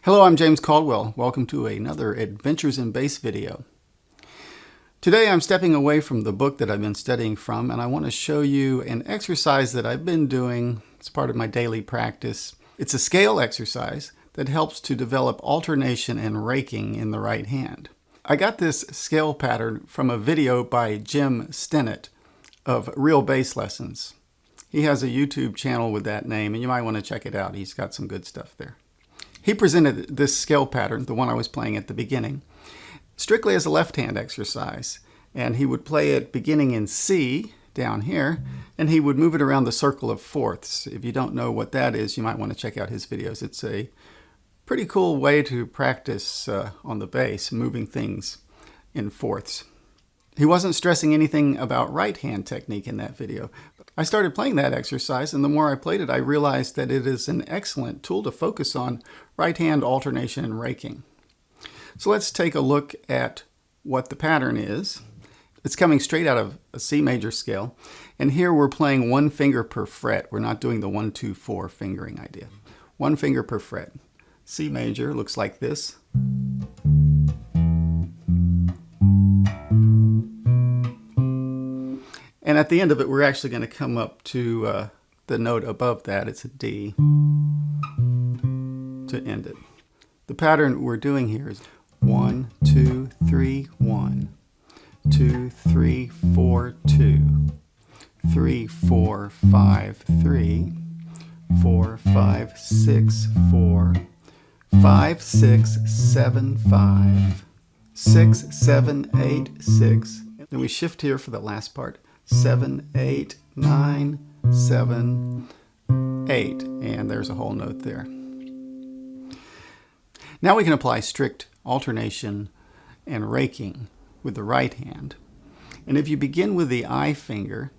Hello, I'm James Caldwell. Welcome to another Adventures in Bass video. Today I'm stepping away from the book that I've been studying from, and I want to show you an exercise that I've been doing as part of my daily practice. It's a scale exercise that helps to develop alternation and raking in the right hand. I got this scale pattern from a video by Jim Stennett of Real Bass Lessons. He has a YouTube channel with that name, and you might want to check it out. He's got some good stuff there. He presented this scale pattern, the one I was playing at the beginning, strictly as a left-hand exercise. And he would play it beginning in C, down here, and he would move it around the circle of fourths. If you don't know what that is, you might want to check out his videos. It's a pretty cool way to practice on the bass, moving things in fourths. He wasn't stressing anything about right-hand technique in that video. I started playing that exercise, and the more I played it, I realized that it is an excellent tool to focus on right-hand alternation and raking. So let's take a look at what the pattern is. It's coming straight out of a C major scale, and here we're playing one finger per fret. We're not doing the 1, 2, 4 fingering idea. One finger per fret. C major looks like this. And at the end of it, we're actually going to come up to the note above that. It's a D to end it. The pattern we're doing here is 1, 2, 3, 1, 2, 3, 4, 2, 3, 4, 5, 3, 4, 5, 6, 4, 5, 6, 7, 5, 6, 7, 8, 6. Then we shift here for the last part. 7, 8, 9, 7, 8. And there's a whole note there. Now we can apply strict alternation and raking with the right hand. And if you begin with the I finger,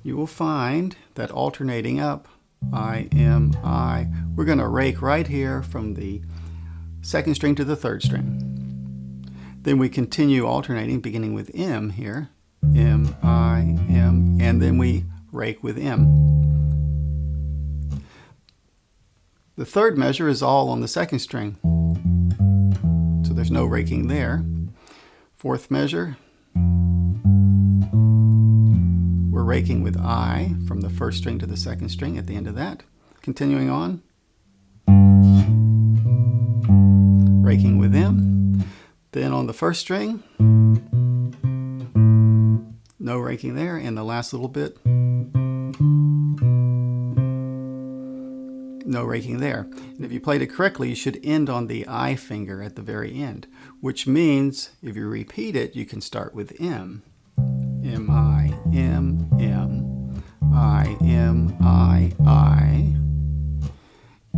you will find that alternating up, I, M, I, we're going to rake right here from the second string to the third string. Then we continue alternating, beginning with M here. M, I, M, and then we rake with M. The third measure is all on the second string, so there's no raking there. Fourth measure, we're raking with I from the first string to the second string at the end of that. Continuing on, raking with M. Then on the first string, no raking there, and the last little bit, no raking there. And if you played it correctly, you should end on the I finger at the very end, which means if you repeat it, you can start with M. M, I, M, M, I, M, I, I,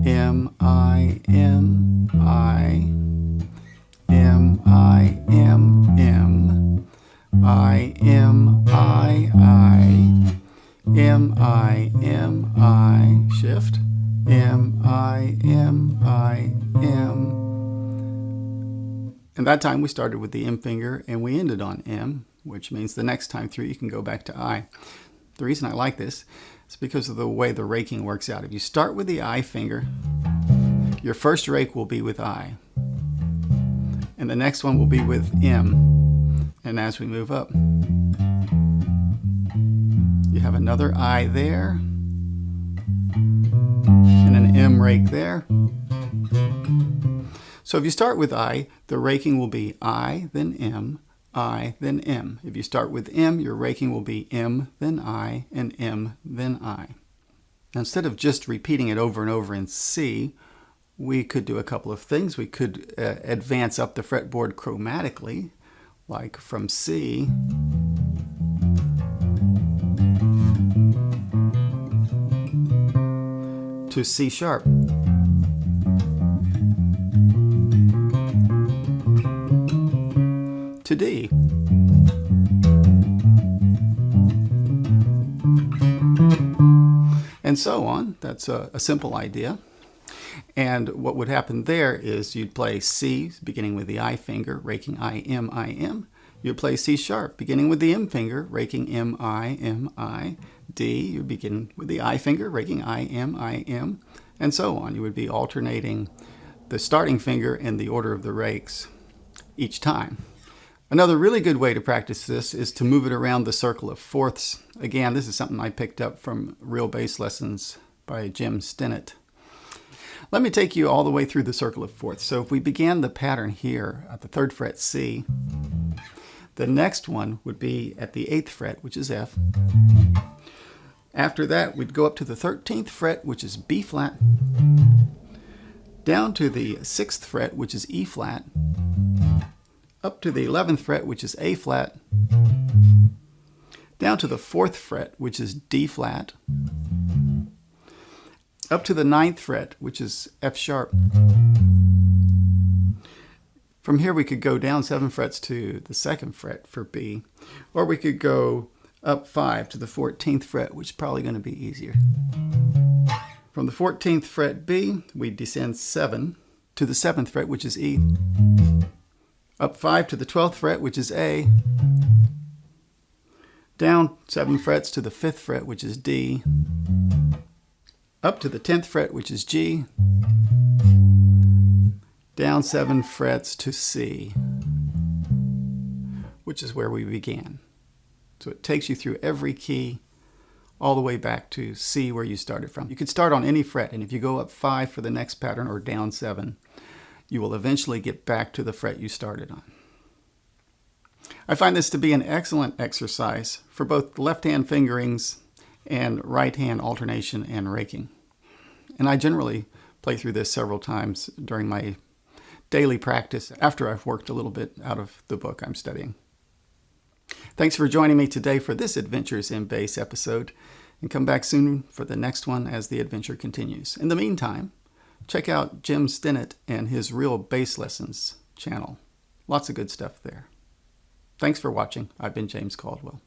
M, I, M, I, M, I, M, M, I, M, I, M, I, M, I, shift, M, I, M, I, M. And that time we started with the M finger and we ended on M, which means the next time through you can go back to I. The reason I like this is because of the way the raking works out. If you start with the I finger, your first rake will be with I, and the next one will be with M. And as we move up, you have another I there, and an M rake there. So if you start with I, the raking will be I, then M, I, then M. If you start with M, your raking will be M, then I, and M, then I. Now, instead of just repeating it over and over in C, we could do a couple of things. We could advance up the fretboard chromatically, like from C to C sharp. To D. And so on. That's a simple idea. And what would happen there is you'd play C, beginning with the I finger, raking I, M, I, M. You'd play C sharp, beginning with the M finger, raking M, I, M, I. D, you begin with the I finger, raking I, M, and so on. You would be alternating the starting finger in the order of the rakes each time. Another really good way to practice this is to move it around the circle of fourths. Again, this is something I picked up from Real Bass Lessons by Jim Stinnett. Let me take you all the way through the circle of fourths. So if we began the pattern here at the 3rd fret C, the next one would be at the 8th fret, which is F. After that, we'd go up to the 13th fret, which is B flat, down to the 6th fret, which is E flat, up to the 11th fret, which is A flat, down to the 4th fret, which is D flat, up to the 9th fret, which is F sharp. From here we could go down 7 frets to the 2nd fret for B, or we could go up 5 to the 14th fret, which is probably going to be easier. From the 14th fret B, we descend 7 to the 7th fret, which is E, up 5 to the 12th fret, which is A, down 7 frets to the 5th fret, which is D, up to the 10th fret, which is G, down 7 frets to C, which is where we began. So it takes you through every key all the way back to C where you started from. You could start on any fret, and if you go up 5 for the next pattern or down 7, you will eventually get back to the fret you started on. I find this to be an excellent exercise for both left-hand fingerings and right-hand alternation and raking. And I generally play through this several times during my daily practice after I've worked a little bit out of the book I'm studying. Thanks for joining me today for this Adventures in Bass episode, and come back soon for the next one as the adventure continues. In the meantime, check out Jim Stinnett and his Real Bass Lessons channel. Lots of good stuff there. Thanks for watching. I've been James Caldwell.